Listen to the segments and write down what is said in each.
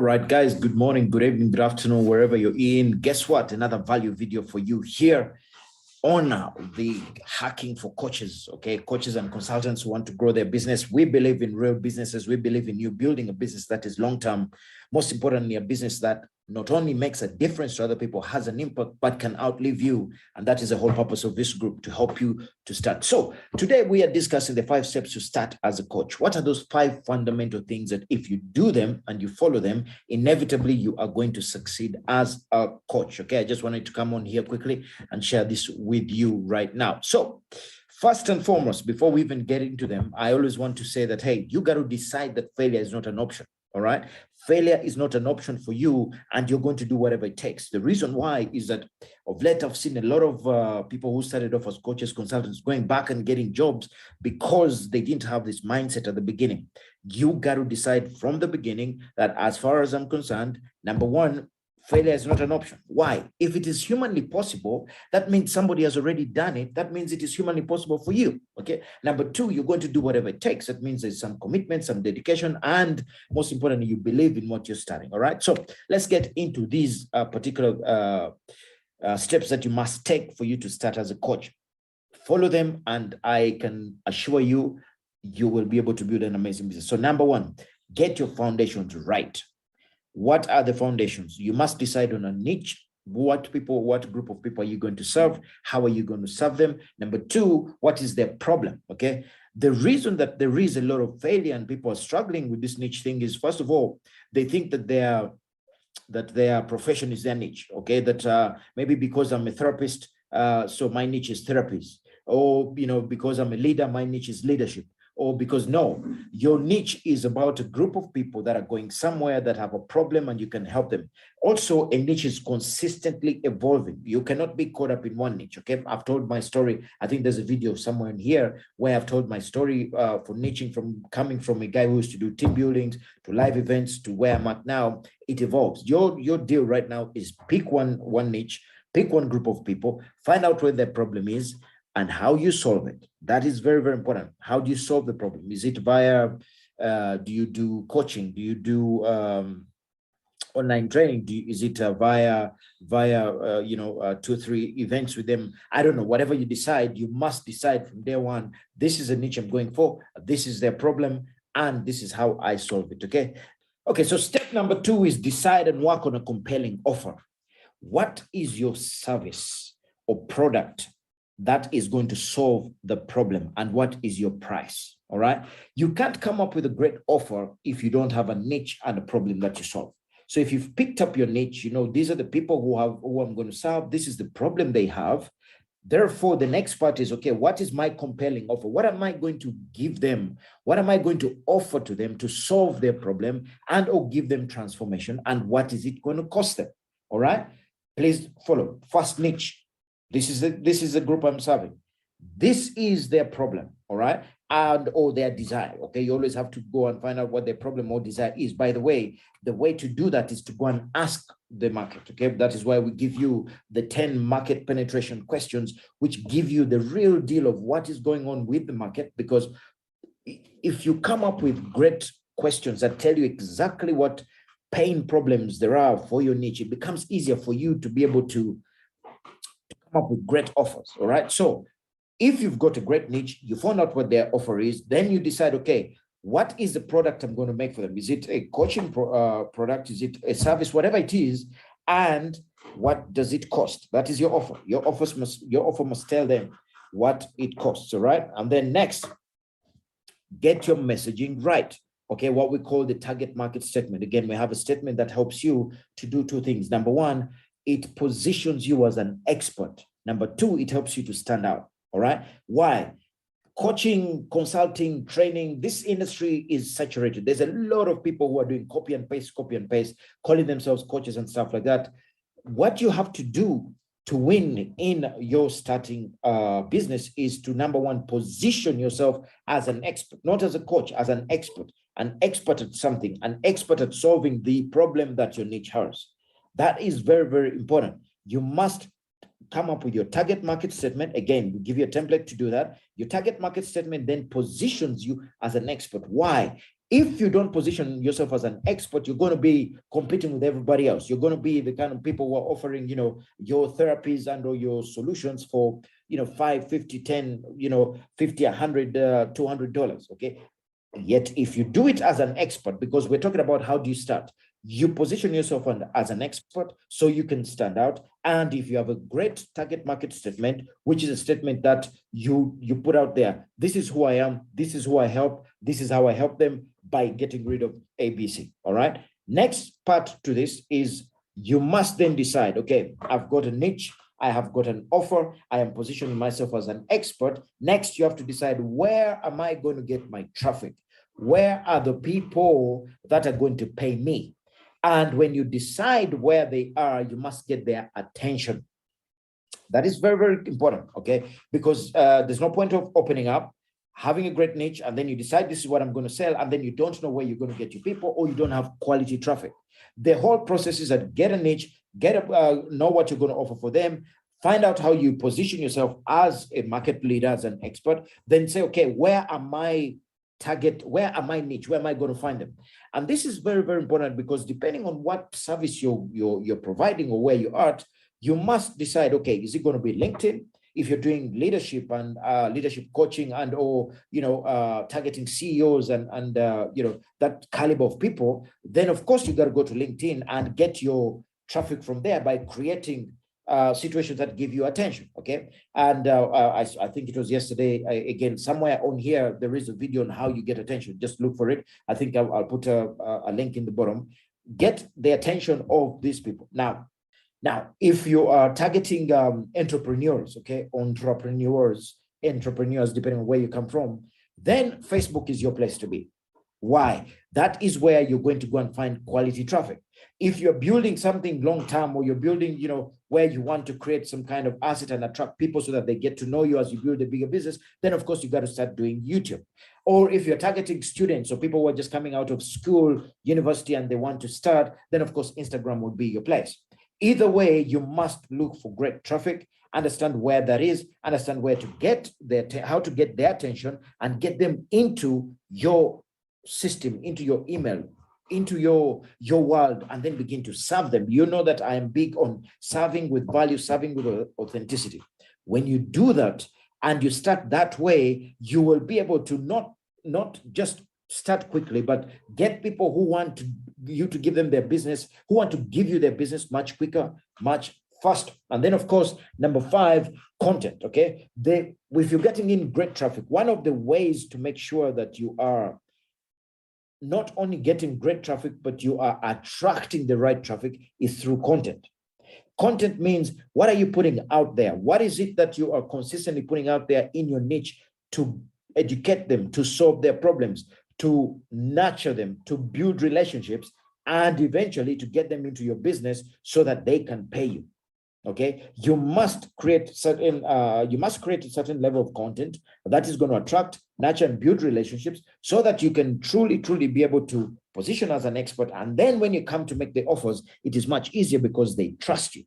right, guys, good morning, good evening, good afternoon, wherever you're in. Guess what? Another value video for you here on the hacking for coaches, okay? Coaches and consultants who want to grow their business. We believe in real businesses. We believe in you building a business that is long-term. Most importantly, a business that not only makes a difference to other people, has an impact, but can outlive you. And that is the whole purpose of this group, to help you to start. So today we are discussing the 5 steps to start as a coach. What are those 5 fundamental things that if you do them and you follow them, inevitably you are going to succeed as a coach? Okay, I just wanted to come on here quickly and share this with you right now. So first and foremost, before we even get into them, I always want to say that, hey, you got to decide that failure is not an option. All right. Failure is not an option for you, and you're going to do whatever it takes. The reason why is that of late, I've seen a lot of people who started off as coaches, consultants, going back and getting jobs because they didn't have this mindset at the beginning. You got to decide from the beginning that, as far as I'm concerned, number one, failure is not an option. Why? If it is humanly possible, that means somebody has already done it. That means it is humanly possible for you. Okay. Number 2, you're going to do whatever it takes. That means there's some commitment, some dedication, and most importantly, you believe in what you're starting. All right. So let's get into these particular steps that you must take for you to start as a coach. Follow them, and I can assure you, you will be able to build an amazing business. So number 1, get your foundations right. What are the foundations? You must decide on a niche. What group of people are you going to serve? How are you going to serve them? Number 2, what is their problem? Okay. The reason that there is a lot of failure and people are struggling with this niche thing is, first of all, they think that their profession is their niche. Okay. That maybe because I'm a therapist, so my niche is therapies, or, because I'm a leader, my niche is leadership. Or because no, your niche is about a group of people that are going somewhere, that have a problem, and you can help them. Also, a niche is consistently evolving. You cannot be caught up in one niche. Okay, I've told my story. I think there's a video somewhere in here where I've told my story for niching, from coming from a guy who used to do team buildings to live events to where I'm at now. It evolves. Your deal right now is pick one niche, pick one group of people, find out where their problem is, and how you solve it. That is very, very important. How do you solve the problem? Is it via, do you do coaching? Do you do online training? Is it via 2 or 3 events with them? I don't know. Whatever you decide, you must decide from day one, this is a niche I'm going for, this is their problem, and this is how I solve it. Okay, so step number 2 is decide and work on a compelling offer. What is your service or product that is going to solve the problem, and what is your price? All right. You can't come up with a great offer if you don't have a niche and a problem that you solve. So if you've picked up your niche, these are the people who I'm going to serve. This is the problem they have. Therefore, the next part is, okay, what is my compelling offer? What am I going to give them? What am I going to offer to them to solve their problem and or give them transformation? And what is it going to cost them? All right. Please follow. First, niche. This is the group I'm serving. This is their problem, all right, and or their desire. Okay, you always have to go and find out what their problem or desire is. By the way to do that is to go and ask the market. Okay, that is why we give you the 10 market penetration questions, which give you the real deal of what is going on with the market. Because if you come up with great questions that tell you exactly what pain problems there are for your niche, it becomes easier for you to be able to up with great offers. All right. So if you've got a great niche, you find out what their offer is, then you decide, okay, what is the product I'm going to make for them? Is it a coaching product? Is it a service? Whatever it is, and what does it cost? That is your offer. Your offer must tell them what it costs. All right. And then next, get your messaging right. Okay, what we call the target market statement. Again, we have a statement that helps you to do 2 things. Number 1, it positions you as an expert. Number 2, it helps you to stand out. All right. Why? Coaching, consulting, training, this industry is saturated. There's a lot of people who are doing copy and paste, calling themselves coaches and stuff like that. What you have to do to win in your starting business is to, number 1, position yourself as an expert, not as a coach, as an expert at something, an expert at solving the problem that your niche has. That is very, very important. You must come up with your target market statement. Again, we give you a template to do that. Your target market statement then positions you as an expert. Why? If you don't position yourself as an expert, you're going to be competing with everybody else. You're going to be the kind of people who are offering, your therapies and or your solutions for, 5, 50, 10, 50, 100, $200. Okay. Yet if you do it as an expert, because we're talking about how do you start, you position yourself as an expert so you can stand out. And if you have a great target market statement, which is a statement that you put out there, this is who I am, this is who I help, this is how I help them by getting rid of ABC. All right. Next part to this is you must then decide, okay, I've got a niche, I have got an offer, I am positioning myself as an expert. Next, you have to decide, where am I going to get my traffic? Where are the people that are going to pay me? And when you decide where they are, you must get their attention. That is very, very important, okay? Because there's no point of opening up, having a great niche, and then you decide this is what I'm going to sell, and then you don't know where you're going to get your people, or you don't have quality traffic. The whole process is that get a niche, know what you're going to offer for them, find out how you position yourself as a market leader, as an expert, then say, okay, where am I target, where am I niche, where am I going to find them? And this is very, very important, because depending on what service you're providing or where you are, you must decide, okay, is it going to be LinkedIn? If you're doing leadership and leadership coaching and or targeting CEOs and that caliber of people, then of course you got to go to LinkedIn and get your traffic from there by creating situations that give you attention. Okay. And I think it was yesterday, again, somewhere on here, there is a video on how you get attention. Just look for it. I think I'll put a link in the bottom. Get the attention of these people. Now, if you are targeting entrepreneurs, okay, entrepreneurs, depending on where you come from, then Facebook is your place to be. Why? That is where you're going to go and find quality traffic. If you're building something long term, or you're building, where you want to create some kind of asset and attract people so that they get to know you as you build a bigger business, then of course you got to start doing YouTube. Or if you're targeting students or people who are just coming out of school, university, and they want to start, then of course Instagram would be your place. Either way, you must look for great traffic, understand where that is, understand where to get how to get their attention and get them into your system, into your email, into your world, and then begin to serve them. You know that I am big on serving with value, serving with authenticity. When you do that and you start that way, you will be able to not just start quickly, but get people who want you to give them their business, who want to give you their business much quicker, much faster. And then, of course, number 5, content. Okay, if you're getting in great traffic, one of the ways to make sure that you are not only getting great traffic, but you are attracting the right traffic is through content. Content means, what are you putting out there? What is it that you are consistently putting out there in your niche to educate them, to solve their problems, to nurture them, to build relationships, and eventually to get them into your business so that they can pay you? Okay, you must create a certain level of content that is going to attract, nurture, and build relationships so that you can truly be able to position as an expert. And then when you come to make the offers, it is much easier because they trust you.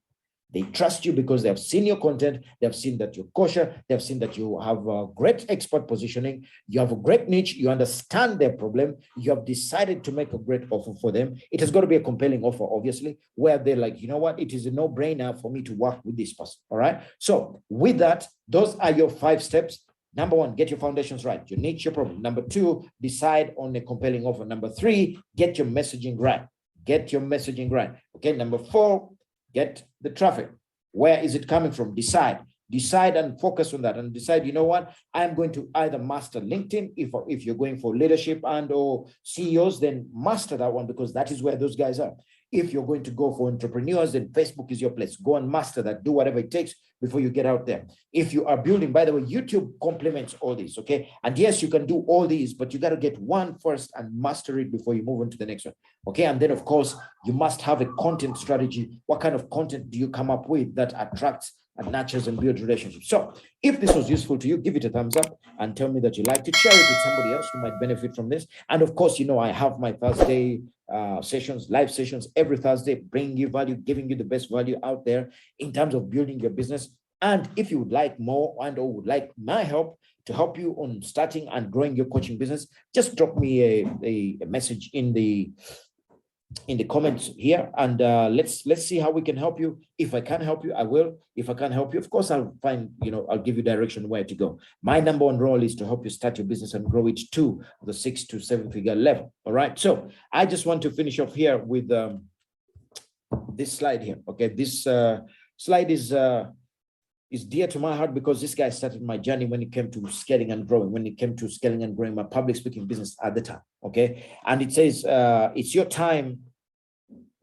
They trust you because they have seen your content. They have seen that you're kosher. They have seen that you have a great expert positioning. You have a great niche. You understand their problem. You have decided to make a great offer for them. It has got to be a compelling offer, obviously, where they're like, you know what? It is a no-brainer for me to work with this person. All right. So with that, those are your 5 steps. Number 1, get your foundations right. Your niche, your problem. Number 2, decide on a compelling offer. Number 3, get your messaging right. Get your messaging right. Okay. Number 4, get the traffic. Where is it coming from? Decide and focus on that, and decide, you know what, I'm going to either master LinkedIn. If you're going for leadership and or CEOs, then master that one, because that is where those guys are. If you're going to go for entrepreneurs, then Facebook is your place. Go and master that. Do whatever it takes before you get out there. If you are building, by the way, YouTube complements all these, okay? And yes, you can do all these, but you got to get one first and master it before you move on to the next one, okay? And then, of course, you must have a content strategy. What kind of content do you come up with that attracts and nurtures and builds relationships? So if this was useful to you, give it a thumbs up and tell me that you liked it. Share it with somebody else who might benefit from this. And of course, I have my Thursday sessions, live sessions every Thursday, bringing you value, giving you the best value out there in terms of building your business. And if you would like more and or would like my help to help you on starting and growing your coaching business, just drop me a message in the comments here, and let's see how we can help you. If I can help you, I will. If I can't help you, of course, I'll find, I'll give you direction where to go. My number one role is to help you start your business and grow it to the 6 to 7 figure level. All right. So I just want to finish off here with this slide here. Okay. This slide is dear to my heart because this guy started my journey when it came to scaling and growing, my public speaking business at the time. Okay. And it says, it's your time.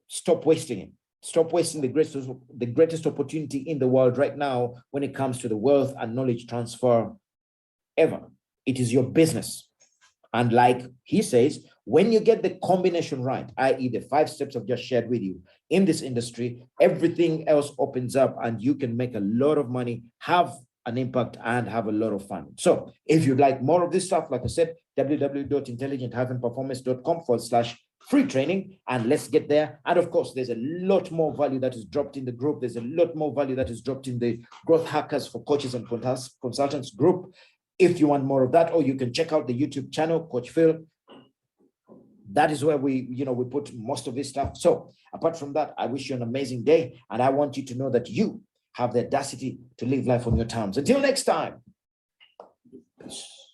Stop wasting it. Stop wasting the greatest opportunity in the world right now when it comes to the wealth and knowledge transfer ever. It is your business. And like he says, when you get the combination right, i.e. the 5 steps I've just shared with you in this industry, everything else opens up and you can make a lot of money, have an impact, and have a lot of fun. So if you'd like more of this stuff, like I said, www.intelligent-performance.com/free training, and let's get there. And of course, there's a lot more value that is dropped in the group. There's a lot more value that is dropped in the Growth Hackers for Coaches and Consultants group. If you want more of that, or you can check out the YouTube channel, Coach Phil. That is where we put most of this stuff. So apart from that, I wish you an amazing day. And I want you to know that you have the audacity to live life on your terms. Until next time. Peace.